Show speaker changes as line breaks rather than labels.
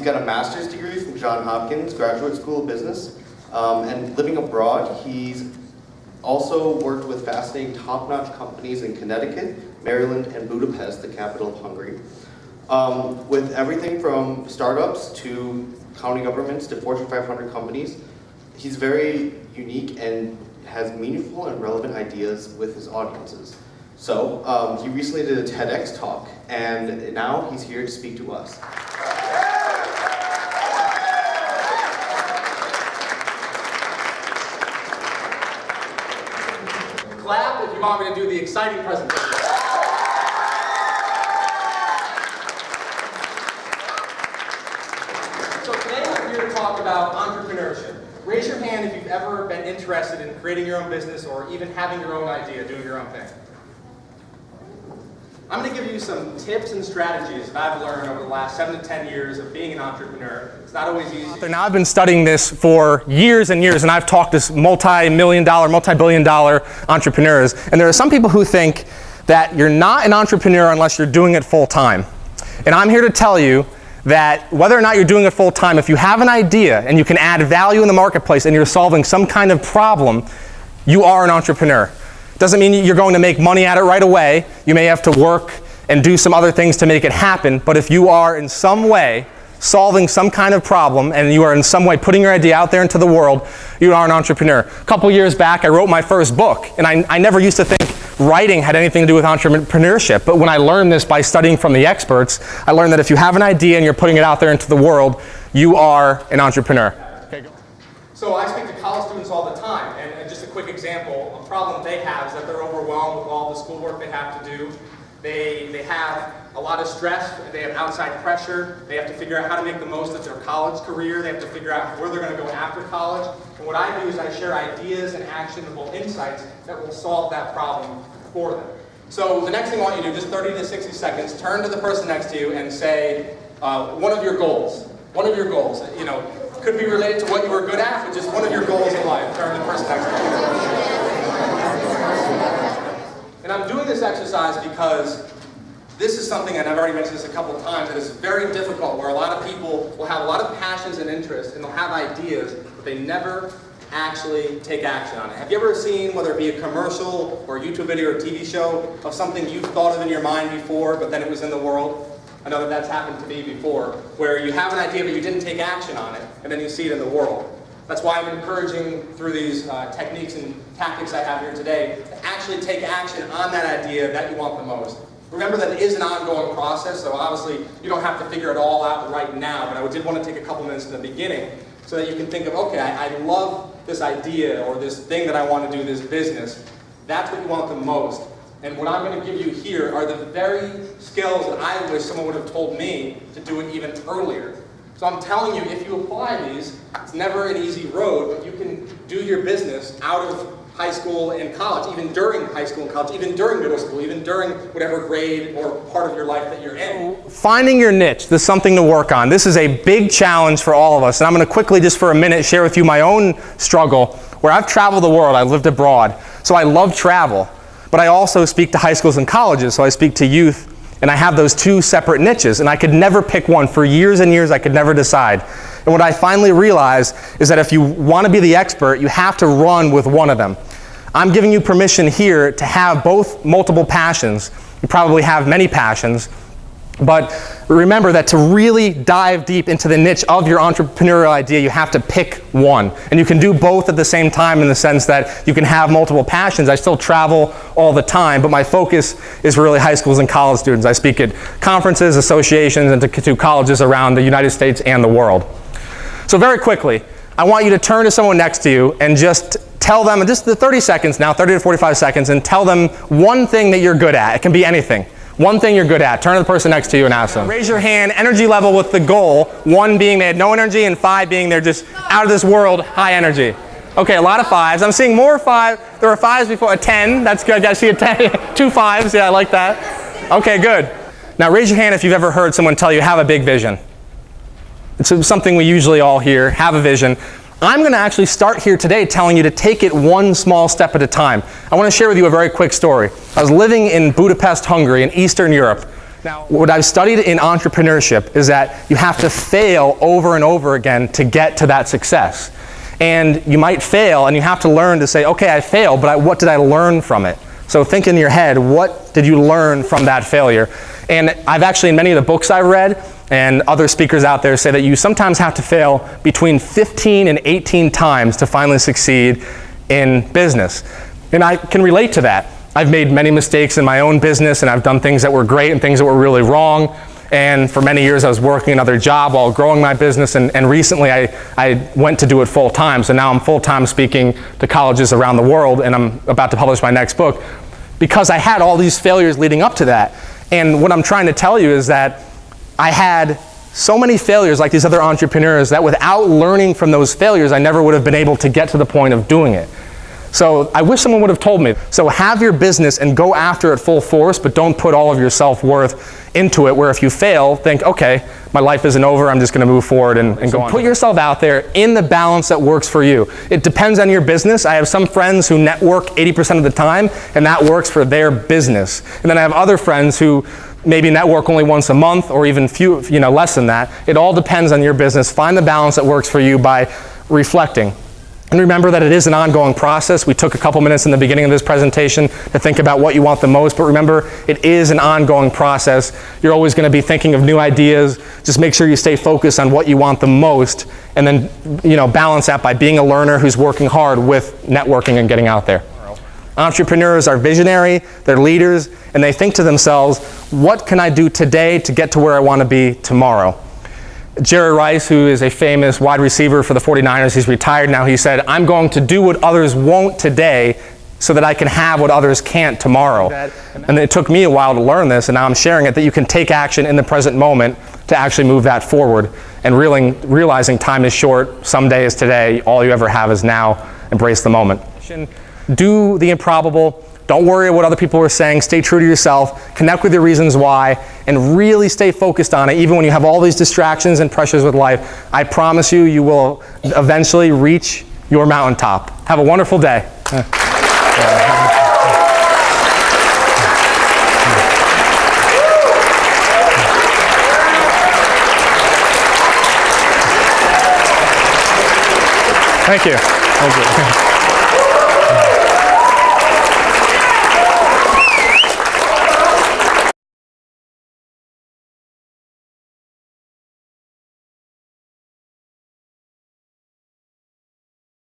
He's got a master's degree from Johns Hopkins Graduate School of Business. And living abroad, he's also worked with fascinating top-notch companies in Connecticut, Maryland, and Budapest, the capital of Hungary. With everything from startups to county governments to Fortune 500 companies, he's very unique and has meaningful and relevant ideas with his audiences. So he recently did a TEDx talk, and now he's here to speak to us.
Clap if you want me to do the exciting presentation. So today we're here to talk about entrepreneurship. Raise your hand if you've ever been interested in creating your own business or even having your own idea, doing your own thing. I'm going to give you some tips and strategies that I've learned over the last 7 to 10 years of being an entrepreneur. It's not always easy.
Now I've been studying this for years and years, and I've talked to multi-billion dollar entrepreneurs. And there are some people who think that you're not an entrepreneur unless you're doing it full time. And I'm here to tell you that whether or not you're doing it full time, if you have an idea and you can add value in the marketplace and you're solving some kind of problem, you are an entrepreneur. Doesn't mean you're going to make money at it right away. You may have to work and do some other things to make it happen, but if you are in some way solving some kind of problem and you are in some way putting your idea out there into the world, you are an entrepreneur. A couple years back, I wrote my first book, and I never used to think writing had anything to do with entrepreneurship, but when I learned this by studying from the experts, I learned that if you have an idea and you're putting it out there into the world, you are an entrepreneur. Okay, go.
So I speak to college students all the time, and just a quick example, a problem they have is that they're overwhelmed with all the schoolwork they have to do. They have a lot of stress, they have outside pressure, they have to figure out how to make the most of their college career, they have to figure out where they're going to go after college. And what I do is I share ideas and actionable insights that will solve that problem for them. So the next thing I want you to do, just 30 to 60 seconds, turn to the person next to you and say one of your goals. One of your goals. You know, could be related to what you were good at, but just one of your goals in life. Turn to the person next to you. And I'm doing this exercise because this is something, and I've already mentioned this a couple of times, that is very difficult, where a lot of people will have a lot of passions and interests, and they'll have ideas, but they never actually take action on it. Have you ever seen, whether it be a commercial or a YouTube video or a TV show, of something you've thought of in your mind before, but then it was in the world? I know that that's happened to me before, where you have an idea, but you didn't take action on it, and then you see it in the world. That's why I'm encouraging, through these techniques and tactics I have here today, to actually take action on that idea that you want the most. Remember that it is an ongoing process, so obviously you don't have to figure it all out right now, but I did want to take a couple minutes in the beginning so that you can think of, okay, I love this idea or this thing that I want to do, this business. That's what you want the most. And what I'm going to give you here are the very skills that I wish someone would have told me to do it even earlier. So I'm telling you, if you apply these, it's never an easy road, but you can do your business out of high school and college, even during high school and college, even during middle school, even during whatever grade or part of your life that you're in.
Finding your niche, there's something to work on. This is a big challenge for all of us, and I'm going to quickly, just for a minute, share with you my own struggle, where I've traveled the world, I've lived abroad, so I love travel, but I also speak to high schools and colleges, so I speak to youth, and I have those two separate niches, and I could never pick one. For years and years, I could never decide. And what I finally realized is that if you want to be the expert, you have to run with one of them. I'm giving you permission here to have both multiple passions. You probably have many passions, but remember that to really dive deep into the niche of your entrepreneurial idea, you have to pick one. And you can do both at the same time in the sense that you can have multiple passions. I still travel all the time, but my focus is really high schools and college students. I speak at conferences, associations, and to colleges around the United States and the world. So very quickly, I want you to turn to someone next to you and just tell them, just the 30 seconds now, 30 to 45 seconds, and tell them one thing that you're good at. It can be anything. One thing you're good at. Turn to the person next to you and ask them. Raise your hand, energy level with the goal. 1 being they had no energy, and 5 being they're just out of this world, high energy. Okay, a lot of 5s. I'm seeing more 5. There were 5s before. A 10, that's good. I see a 10. 2 5s, yeah, I like that. Okay, good. Now raise your hand if you've ever heard someone tell you, have a big vision. It's something we usually all hear, have a vision. I'm going to actually start here today telling you to take it one small step at a time. I want to share with you a very quick story. I was living in Budapest, Hungary, in Eastern Europe. Now, what I've studied in entrepreneurship is that you have to fail over and over again to get to that success. And you might fail, and you have to learn to say, okay, I failed, but what did I learn from it? So think in your head, what did you learn from that failure? And I've actually, in many of the books I've read, and other speakers out there say that you sometimes have to fail between 15 and 18 times to finally succeed in business. And I can relate to that. I've made many mistakes in my own business, and I've done things that were great and things that were really wrong. And for many years I was working another job while growing my business, and recently I went to do it full time. So now I'm full time speaking to colleges around the world, and I'm about to publish my next book because I had all these failures leading up to that. And what I'm trying to tell you is that I had so many failures like these other entrepreneurs that without learning from those failures, I never would have been able to get to the point of doing it. So I wish someone would have told me. So have your business and go after it full force, but don't put all of your self-worth into it, where if you fail, think, okay, my life isn't over, I'm just going to move forward and go on. Put yourself out there in the balance that works for you. It depends on your business. I have some friends who network 80% of the time, and that works for their business. And then I have other friends who maybe network only once a month, or even less than that. It all depends on your business. Find the balance that works for you by reflecting. And remember that it is an ongoing process. We took a couple minutes in the beginning of this presentation to think about what you want the most, but remember, it is an ongoing process. You're always going to be thinking of new ideas. Just make sure you stay focused on what you want the most, and then balance that by being a learner who's working hard with networking and getting out there. Entrepreneurs are visionary, they're leaders, and they think to themselves, what can I do today to get to where I want to be tomorrow? Jerry Rice, who is a famous wide receiver for the 49ers, he's retired now, he said, I'm going to do what others won't today so that I can have what others can't tomorrow. And it took me a while to learn this, and now I'm sharing it, that you can take action in the present moment to actually move that forward. And realizing time is short, someday is today, all you ever have is now. Embrace the moment. Do the improbable. Don't worry what other people are saying. Stay true to yourself. Connect with your reasons why, and really stay focused on it, even when you have all these distractions and pressures with life. I promise you, you will eventually reach your mountaintop. Have a wonderful day. Thank you. Thank you.